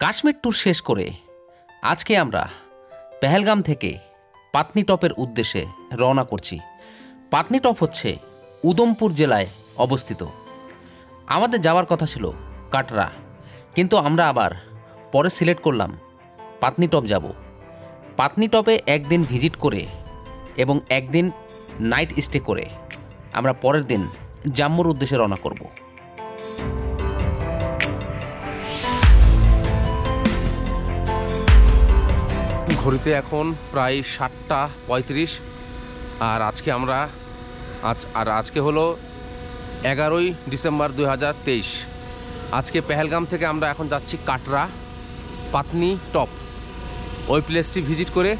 Kashmir tour শেষ করে আজকে আমরা পেহেলগাম থেকে পাতনিটপের উদ্দেশ্যে রওনা করছি। পাতনিটপ হচ্ছে উদমপুর জেলায় অবস্থিত। আমাদের যাওয়ার কথা ছিল কাটরা, কিন্তু আমরা আবার পরে সিলেক্ট করলাম পাতনিটপ যাব। পাতনিটপে একদিন ভিজিট করে এবং একদিন নাইট স্টে করে আমরা পরের দিন জাম্মুর উদ্দেশ্যে রওনা করব। ঘড়িতে এখন প্রায় 7:35 আর আজকে হলো 11ই ডিসেম্বর 2023। আজকে পেহেলগাম থেকে আমরা এখন যাচ্ছি কাটরা পাতনিটপ। ওই প্লেসটি ভিজিট করে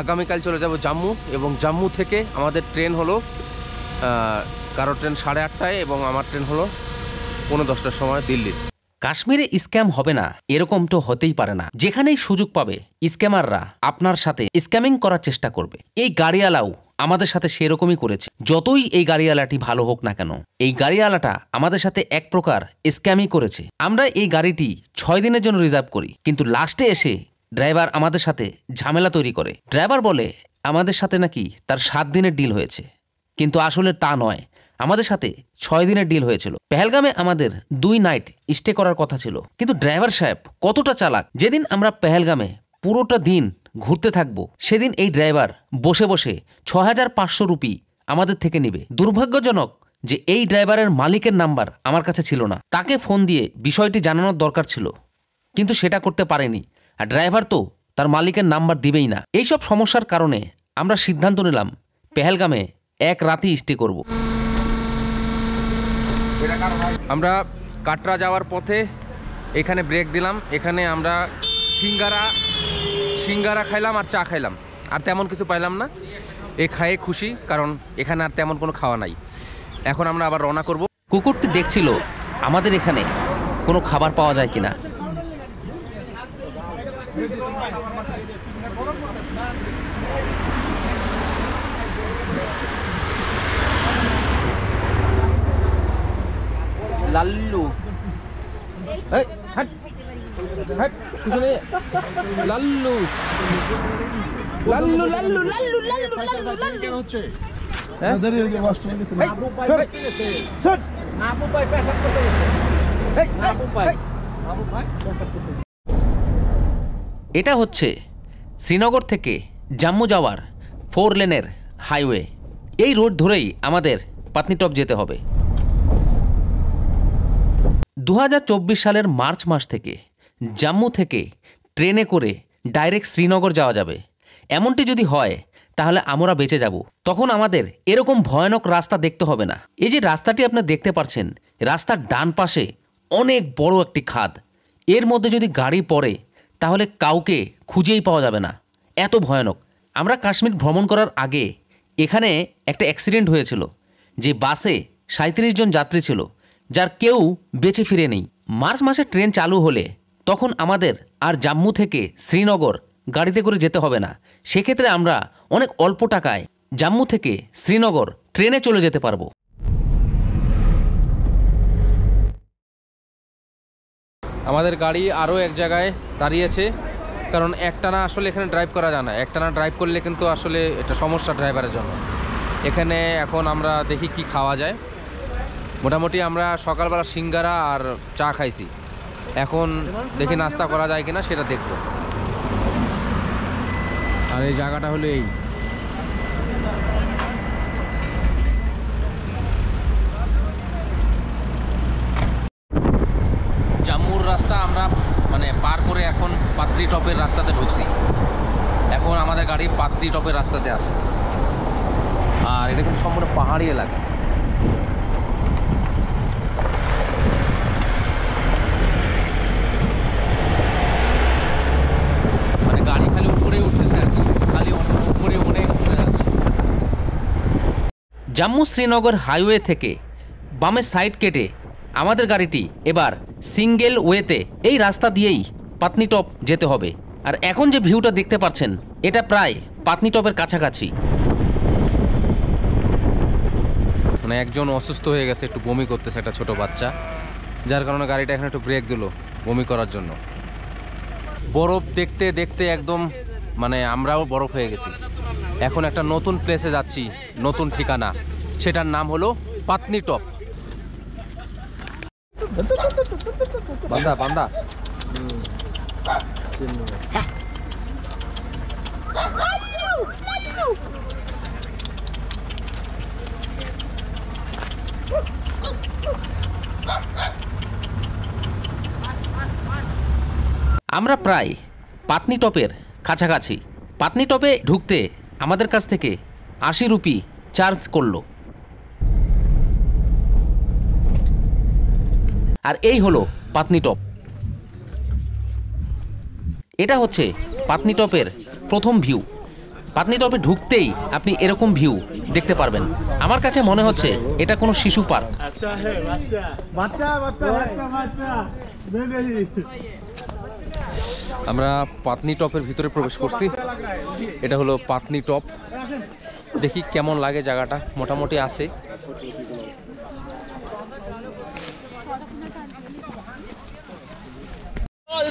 আগামীকাল চলে যাব জাম্মু, এবং জাম্মু থেকে আমাদের ট্রেন হলো কারো ট্রেন 8:30টায় এবং আমার ট্রেন হলো 10:45টার সময় দিল্লির। কাশ্মীরে স্ক্যাম হবে না এরকম তো হতেই পারে না। যেখানেই সুযোগ পাবে স্ক্যামাররা আপনার সাথে স্ক্যামিং করার চেষ্টা করবে। এই গাড়িওয়ালাও আমাদের সাথে সেরকমই করেছে। যতই এই গাড়িওয়ালাটি ভালো হোক না কেন, এই গাড়িওয়ালাটা আমাদের সাথে এক প্রকার স্ক্যামই করেছে। আমরা এই গাড়িটি 6 দিনের জন্য রিজার্ভ করি, কিন্তু লাস্টে এসে ড্রাইভার আমাদের সাথে ঝামেলা তৈরি করে। ড্রাইভার বলে আমাদের সাথে নাকি তার 7 দিনের ডিল হয়েছে, কিন্তু আসলে তা নয়। আমাদের সাথে 6 দিনের ডিল হয়েছিল। পেহেলগামে আমাদের 2 নাইট স্টে করার কথা ছিল, কিন্তু ড্রাইভার সাহেব কতটা চালাক। যেদিন আমরা পেহেলগামে পুরোটা দিন ঘুরতে থাকবো, সেদিন এই ড্রাইভার বসে বসে 6500 রুপি আমাদের থেকে নেবে। দুর্ভাগ্যজনক যে এই ড্রাইভারের মালিকের নাম্বার আমার কাছে ছিল না। তাকে ফোন দিয়ে বিষয়টি জানানোর দরকার ছিল, কিন্তু সেটা করতে পারেনি। আর ড্রাইভার তো তার মালিকের নাম্বার দিবেই না। এইসব সমস্যার কারণে আমরা সিদ্ধান্ত নিলাম পেহেলগামে এক রাতই স্টে করব। আমরা কাটরা যাওয়ার পথে এখানে ব্রেক দিলাম। এখানে আমরা সিঙ্গারা খাইলাম আর চা খাইলাম, আর তেমন কিছু পাইলাম না। এ খায়ে খুশি, কারণ এখানে আর তেমন কোনো খাওয়া নাই। এখন আমরা আবার রওনা করব। কুকুরটি দেখছিল আমাদের এখানে কোনো খাবার পাওয়া যায় কিনা। লাল্লু, এই হাট হাট পিছনে লাল্লু লাল্লু লাল্লু লাল্লু লাল্লু লাল্লু লাল্লু হচ্ছে। দেরি হয়ে গেছে, ওয়াশরুমে গেছে। স্যার আপু ভাই পেশাব করতে গেছে। এই আপু ভাই পেশাব করতে। এটা হচ্ছে শ্রীনগর থেকে জাম্মু যাওয়ার 4 লেনের হাইওয়ে। এই রোড ধরেই আমাদের পাতনিটপ যেতে হবে। 2024 সালের মার্চ মাস থেকে জাম্মু থেকে ট্রেনে করে ডাইরেক্ট শ্রীনগর যাওয়া যাবে। এমনটি যদি হয় তাহলে আমরা বেঁচে যাব। তখন আমাদের এরকম ভয়ানক রাস্তা দেখতে হবে না। এই যে রাস্তাটি আপনি দেখতে পাচ্ছেন, রাস্তার ডান পাশে অনেক বড় একটি খাদ। এর মধ্যে যদি গাড়ি পড়ে তাহলে কাউকে খুঁজেই পাওয়া যাবে না, এত ভয়ানক। আমরা কাশ্মীর ভ্রমণ করার আগে এখানে একটা অ্যাক্সিডেন্ট হয়েছিল, যে বাসে 37 জন যাত্রী ছিল, যার কেউ বেঁচে ফিরে নেই। মার্চ মাসে ট্রেন চালু হলে তখন আমাদের আর জাম্মু থেকে শ্রীনগর গাড়িতে করে যেতে হবে না। সেক্ষেত্রে আমরা অনেক অল্প টাকায় জাম্মু থেকে শ্রীনগর ট্রেনে চলে যেতে পারবো। আমাদের গাড়ি আরও এক জায়গায় দাঁড়িয়েছে, কারণ একটানা আসলে এখানে ড্রাইভ করা যায় না। একটানা ড্রাইভ করলে কিন্তু আসলে এটা সমস্যা ড্রাইভারের জন্য। এখানে এখন আমরা দেখি কি খাওয়া যায়। মোটামুটি আমরা সকালবেলা সিঙ্গারা আর চা খাইছি। এখন দেখি নাস্তা করা যায় কিনা সেটা দেখব। আর এই জায়গাটা হলো এই। জাম্মুর রাস্তা আমরা পার করে এখন পাতনিটপের রাস্তাতে ঢুকছি। এখন আমাদের গাড়ি পাতনিটপের রাস্তাতে আছে, আর এটা কিন্তু সম্পূর্ণ পাহাড়ি এলাকা। গাড়ি খালি উপরে উঠতেছে আর কি, খালি উপরে উঠে যাচ্ছে। জাম্মু শ্রীনগর হাইওয়ে থেকে বামে সাইড কেটে আমাদের গাড়িটি এবার সিঙ্গেল ওয়েতে এই রাস্তা দিয়েই পাতনিটপ যেতে হবে। আর এখন যে ভিউটা দেখতে পাচ্ছেন, এটা প্রায় পাতনিটপের কাছাকাছি। একজন অসুস্থ হয়ে গেছে, একটু বমি করতেছে, একটা ছোট বাচ্চা, যার কারণে গাড়িটা এখানে একটু ব্রেক দিল বমি করার জন্য। বরফ দেখতে দেখতে একদম মানে আমরাও বরফ হয়ে গেছি। এখন একটা নতুন প্লেসে যাচ্ছি, নতুন ঠিকানা, সেটার নাম হলো পাতনি টপ। বান্দা বান্দা আমরা প্রায় পাতনি টপের কাছাকাছি। পাতনি টপে ঢুকতে আমাদের কাছ থেকে 80 রুপি চার্জ করলো। আর এই হলো পাতনি টপ। এটা হচ্ছে পাতনি টপের প্রথম ভিউ। পাতনি টপে ঢুকতেই আপনি এরকম ভিউ দেখতে পারবেন। আমার কাছে মনে হচ্ছে এটা কোনো শিশু পার্ক। আমরা পাতনি টপের ভিতরে প্রবেশ করছি। এটা হলো পাতনি টপ। দেখি কেমন লাগে জায়গাটা, মোটামুটি আছে।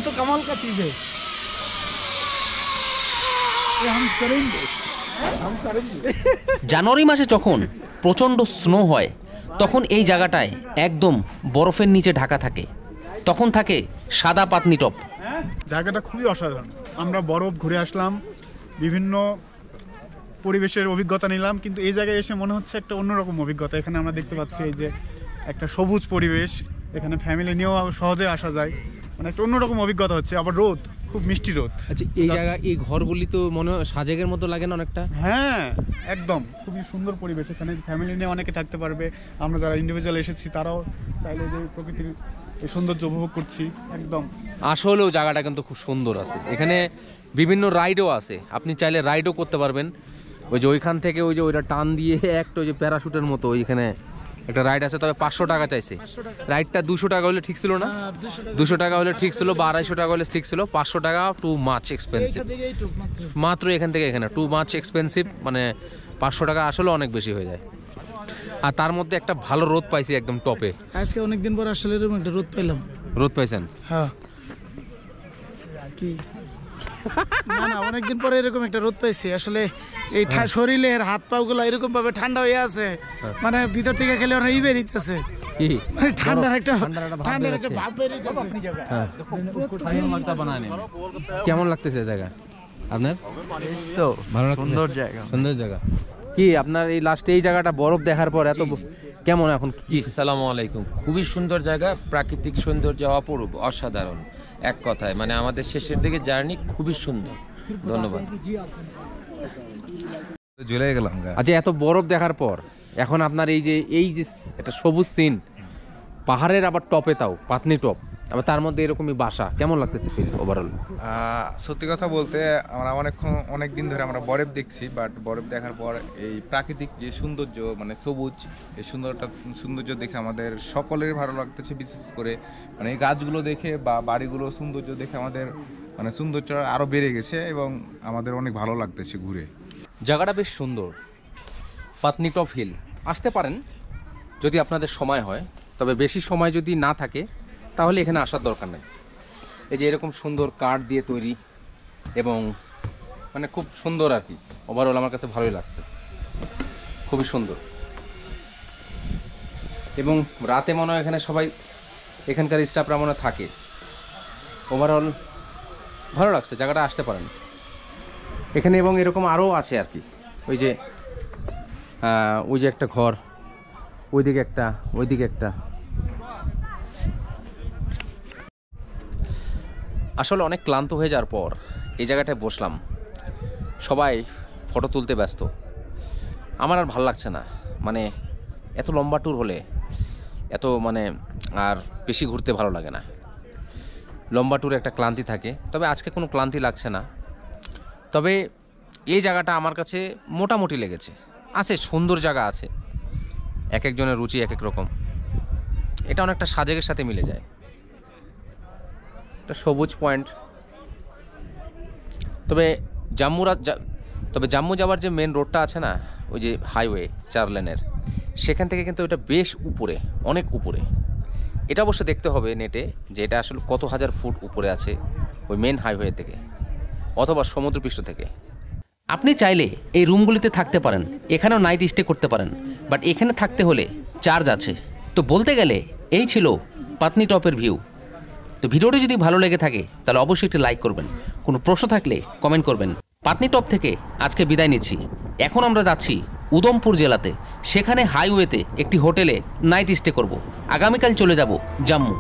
तो कमाल का चीज है, हम करेंगे। জানুয়ারি মাসে যখন প্রচণ্ড স্নো হয় তখন এই জায়গাটায় একদম বরফের নিচে ঢাকা থাকে, তখন থাকে সাদা পাতনি টপ। জায়গাটা খুবই অসাধারণ। আমরা বরফ ঘুরে আসলাম, বিভিন্ন পরিবেশের অভিজ্ঞতা নিলাম, কিন্তু এই জায়গায় এসে মনে হচ্ছে একটা অন্যরকম অভিজ্ঞতা। এখানে আমরা দেখতে পাচ্ছি এই যে একটা সবুজ পরিবেশ, এখানে ফ্যামিলি নিয়েও সহজে আসা যায়, মানে একটা অন্যরকম অভিজ্ঞতা হচ্ছে। আবার রোদ, খুব মিষ্টি রোদ। আচ্ছা, এই জায়গা, এই ঘরগুলি তো মনে হয় সাজেকের মতো লাগে না অনেকটা? হ্যাঁ, একদম খুবই সুন্দর পরিবেশ। এখানে ফ্যামিলি নিয়ে অনেকে থাকতে পারবে। আমরা যারা ইন্ডিভিজুয়াল এসেছি তারাও চাইলে যে প্রকৃতির এই সৌন্দর্য উপভোগ করছি একদম। আসলেও জায়গাটা কিন্তু খুব সুন্দর আছে। এখানে বিভিন্ন রাইডও আছে, আপনি চাইলে রাইডও করতে পারবেন। ওই যে ওইখান থেকে ওই যে ওইটা টান দিয়ে একটা ওই যে প্যারাশুটের মতো ওইখানে একটা রাইড আছে, তবে 500 টাকা চাইছে। রাইডটা 200 টাকা হলে ঠিক ছিল না? 200 টাকা হলে ঠিক ছিল বা 250 টাকা হলে ঠিক ছিল। 500 টাকা টু মাচ এক্সপেন্সিভ। মাত্র এখান থেকে এখানে টু মাচ এক্সপেন্সিভ, মানে 500 টাকা আসলে অনেক বেশি হয়ে যায়। আর তার মধ্যে একটা ভালো রোদ পাইছি একদম টপে। আজকে অনেকদিন পর আসলে এরকম একটা রোদ পেলাম। রোদ পাইছেন? হ্যাঁ, কি না না, অনেকদিন পরে এরকম একটা রোদ পাইছি। আসলে এই শরীরের হাত পা গুলো এরকম ভাবে ঠান্ডা হয়ে আছে, মানে ভিতর থেকে খেলে অনেক ইবে নিতেছে, কি মানে ঠান্ডার একটা ভাব বের হইতেছে। কেমন লাগতেছে জায়গা আপনার? তো ভালো লাগছে? সুন্দর জায়গা। সুন্দর জায়গা। কি আপনার এই লাস্টে এই জায়গাটা বরফ দেখার পর এত কেমন এখন? জি, সালামু আলাইকুম। খুবই সুন্দর জায়গা, প্রাকৃতিক সৌন্দর্য অপরূপ, অসাধারণ। এক কথায় মানে আমাদের শেষের দিকে জার্নি খুবই সুন্দর। ধন্যবাদ। জ্বলে গেলাম। আচ্ছা, এত বরফ দেখার পর এখন আপনার এই যে একটা সবুজ সিন, পাহাড়ের আবার টপে, তাও পাতনি টপ, আবার তার মধ্যে এরকমই বাসা, কেমন লাগতেছে ফিল ওভারঅল? সত্যি কথা বলতে আমরা অনেক দিন ধরে আমরা বরফ দেখছি, বাট বরফ দেখার পর এই প্রাকৃতিক যে সৌন্দর্য, মানে সবুজ, এই সৌন্দর্য দেখে আমাদের সকলের ভালো লাগতেছে। বিশেষ করে মানে এই গাছগুলো দেখে বা বাড়িগুলো সৌন্দর্য দেখে আমাদের মানে সৌন্দর্য আরও বেড়ে গেছে এবং আমাদের অনেক ভালো লাগতেছে ঘুরে। জায়গাটা বেশ সুন্দর। পাতনি টপ হিল আসতে পারেন যদি আপনাদের সময় হয়, তবে বেশি সময় যদি না থাকে তাহলে এখানে আসার দরকার নেই। এই যে এরকম সুন্দর কাঠ দিয়ে তৈরি এবং মানে খুব সুন্দর আর কি। ওভারঅল আমার কাছে ভালোই লাগছে, খুবই সুন্দর। এবং রাতে মনে হয় এখানে সবাই, এখানকার স্টাফরা মনে হয় থাকে। ওভারঅল ভালো লাগছে, জায়গাটা আসতে পারেন এখানে। এবং এরকম আরও আছে আর কি, ওই যে একটা ঘর, ওইদিকে একটা, ওইদিকে একটা। আসলে অনেক ক্লান্ত হয়ে যাওয়ার পর এই জায়গাটায় বসলাম, সবাই ফটো তুলতে ব্যস্ত। আমার আর ভাল লাগছে না, মানে এত লম্বা ট্যুর হলে এত মানে আর বেশি ঘুরতে ভালো লাগে না। লম্বা ট্যুরে একটা ক্লান্তি থাকে, তবে আজকে কোনো ক্লান্তি লাগছে না। তবে এই জায়গাটা আমার কাছে মোটামুটি লেগেছে। আছে সুন্দর জায়গা আছে, এক একজনের রুচি এক এক রকম। এটা অনেকটা সাজেকের সাথে মিলে যায়। একটা সবুজ পয়েন্ট। তবে জাম্মু যাওয়ার যে মেন রোডটা আছে না, ওই যে হাইওয়ে 4 লেনের, সেখান থেকে কিন্তু ওটা বেশ উপরে, অনেক উপরে। এটা অবশ্য দেখতে হবে নেটে যে এটা আসলে কত হাজার ফুট উপরে আছে ওই মেন হাইওয়ে থেকে অথবা সমুদ্রপৃষ্ঠ থেকে। আপনি চাইলে এই রুমগুলিতে থাকতে পারেন, এখানেও নাইট স্টে করতে পারেন, বাট এখানে থাকতে হলে চার্জ আছে। তো বলতে গেলে এই ছিল পাতনি টপের ভিউ। তো ভিডিওটি যদি ভালো লেগে থাকে তাহলে অবশ্যই একটি লাইক করবেন, কোনো প্রশ্ন থাকলে কমেন্ট করবেন। পাতনি টপ থেকে আজকে বিদায় নিচ্ছি। এখন আমরা যাচ্ছি উদমপুর জেলাতে, সেখানে হাইওয়েতে একটি হোটেলে নাইট স্টে করব। আগামীকাল চলে যাব জম্মু।